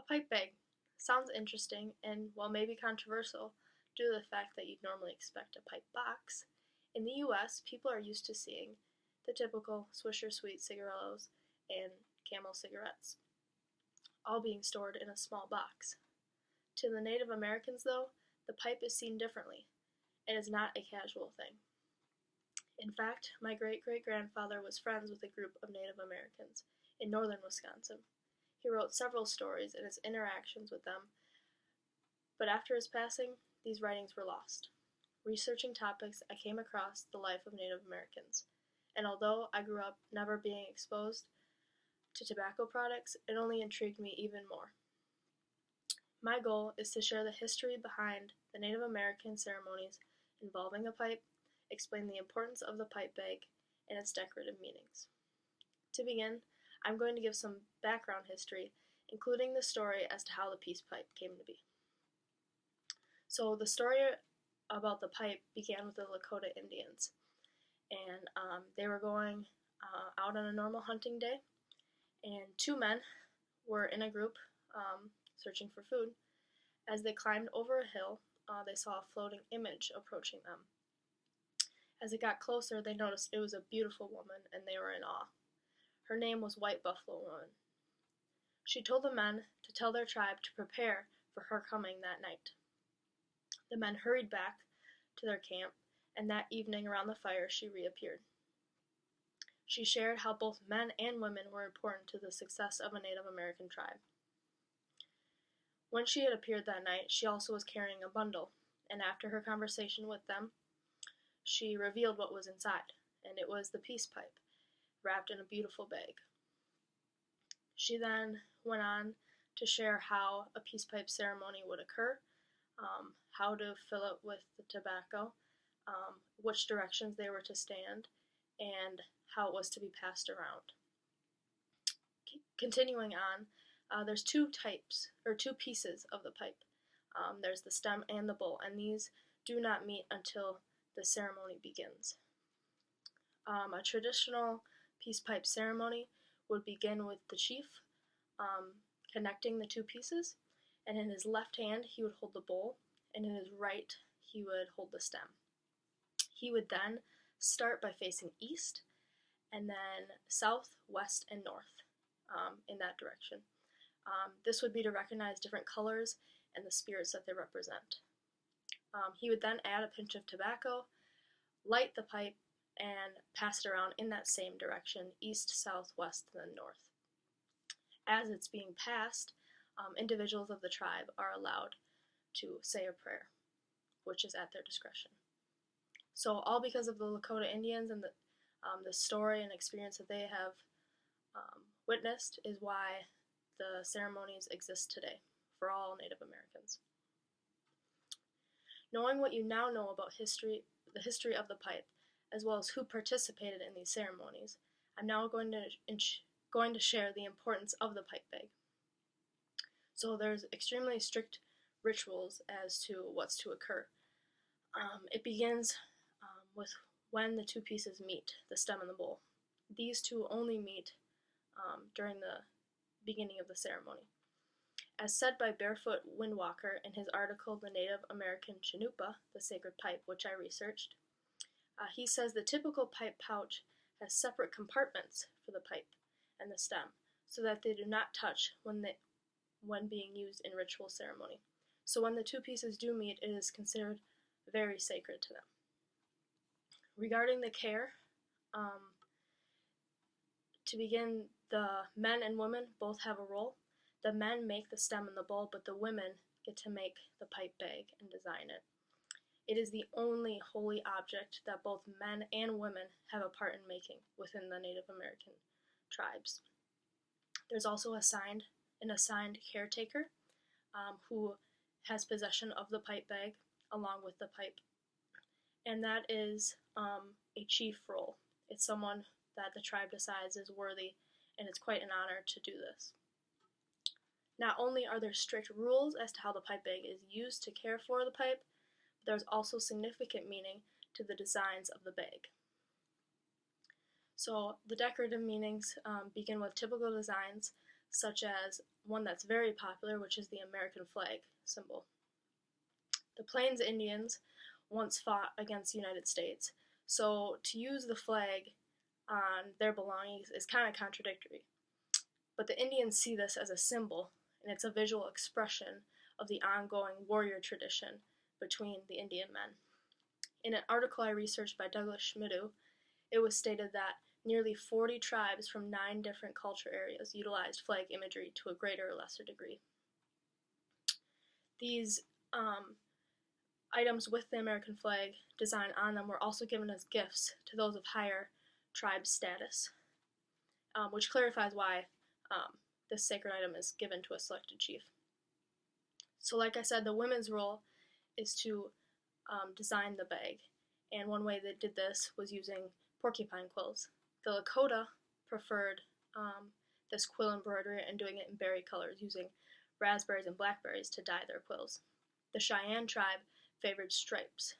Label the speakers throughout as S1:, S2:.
S1: A pipe bag sounds interesting and, while maybe controversial due to the fact that you'd normally expect a pipe box, in the US, people are used to seeing the typical Swisher Sweet cigarillos and Camel cigarettes, all being stored in a small box. To the Native Americans, though, the pipe is seen differently and is not a casual thing. In fact, my great-great-grandfather was friends with a group of Native Americans in northern Wisconsin. He wrote several stories in his interactions with them, but after his passing, these writings were lost. Researching topics, I came across the life of Native Americans, and although I grew up never being exposed to tobacco products, it only intrigued me even more. My goal is to share the history behind the Native American ceremonies involving a pipe, explain the importance of the pipe bag, and its decorative meanings. To begin, I'm going to give some background history, including the story as to how the peace pipe came to be. So the story about the pipe began with the Lakota Indians, and they were going out on a normal hunting day, and two men were in a group searching for food. As they climbed over a hill, they saw a floating image approaching them. As it got closer, they noticed it was a beautiful woman, and they were in awe. Her name was White Buffalo Woman. She told the men to tell their tribe to prepare for her coming that night. The men hurried back to their camp, and that evening around the fire she reappeared. She shared how both men and women were important to the success of a Native American tribe. When she had appeared that night, she also was carrying a bundle, and after her conversation with them, she revealed what was inside, and it was the peace pipe, wrapped in a beautiful bag. She then went on to share how a peace pipe ceremony would occur, how to fill it with the tobacco, which directions they were to stand, and how it was to be passed around. Continuing on, there's two pieces of the pipe. There's the stem and the bowl, and these do not meet until the ceremony begins. A traditional peace pipe ceremony would begin with the chief connecting the two pieces, and in his left hand he would hold the bowl, and in his right he would hold the stem. He would then start by facing east, and then south, west, and north in that direction. This would be to recognize different colors and the spirits that they represent. He would then add a pinch of tobacco, light the pipe, and pass it around in that same direction, east, south, west, and then north. As it's being passed, individuals of the tribe are allowed to say a prayer, which is at their discretion. So all because of the Lakota Indians and the story and experience that they have witnessed is why the ceremonies exist today for all Native Americans. Knowing what you now know about the history of the pipe, as well as who participated in these ceremonies, I'm now going to share the importance of the pipe bag. So there's extremely strict rituals as to what's to occur. It begins with when the two pieces meet, the stem and the bowl. These two only meet during the beginning of the ceremony. As said by Barefoot Windwalker in his article, The Native American Chinoopa, the Sacred Pipe, which I researched, he says the typical pipe pouch has separate compartments for the pipe and the stem, so that they do not touch when being used in ritual ceremony. So when the two pieces do meet, it is considered very sacred to them. Regarding the care, to begin, the men and women both have a role. The men make the stem and the bowl, but the women get to make the pipe bag and design it. It is the only holy object that both men and women have a part in making within the Native American tribes. There's also an assigned caretaker who has possession of the pipe bag along with the pipe, and that is a chief role. It's someone that the tribe decides is worthy, and it's quite an honor to do this. Not only are there strict rules as to how the pipe bag is used to care for the pipe, but there's also significant meaning to the designs of the bag. So the decorative meanings begin with typical designs such as one that's very popular, which is the American flag symbol. The Plains Indians once fought against the United States, so to use the flag on their belongings is kind of contradictory. But the Indians see this as a symbol, and it's a visual expression of the ongoing warrior tradition between the Indian men. In an article I researched by Douglas Schmidu, it was stated that nearly 40 tribes from 9 different culture areas utilized flag imagery to a greater or lesser degree. These items with the American flag design on them were also given as gifts to those of higher tribe status, which clarifies why this sacred item is given to a selected chief. So like I said, the women's role is to design the bag, and one way they did this was using porcupine quills. The Lakota preferred this quill embroidery and doing it in berry colors, using raspberries and blackberries to dye their quills. The Cheyenne tribe favored stripes.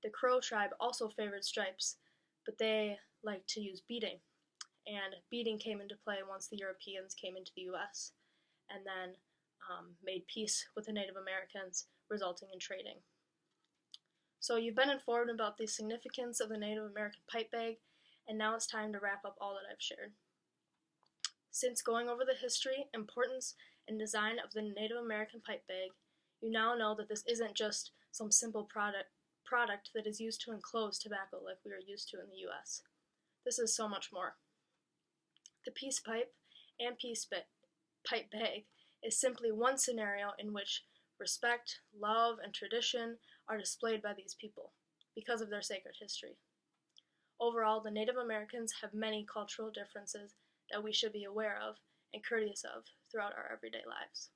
S1: The Crow tribe also favored stripes, but they liked to use beading, and beading came into play once the Europeans came into the U.S. and then made peace with the Native Americans, resulting in trading. So you've been informed about the significance of the Native American pipe bag, and now it's time to wrap up all that I've shared. Since going over the history, importance, and design of the Native American pipe bag, you now know that this isn't just some simple product that is used to enclose tobacco like we are used to in the U.S. This is so much more. The peace pipe and pipe bag is simply one scenario in which respect, love, and tradition are displayed by these people because of their sacred history. Overall, the Native Americans have many cultural differences that we should be aware of and courteous of throughout our everyday lives.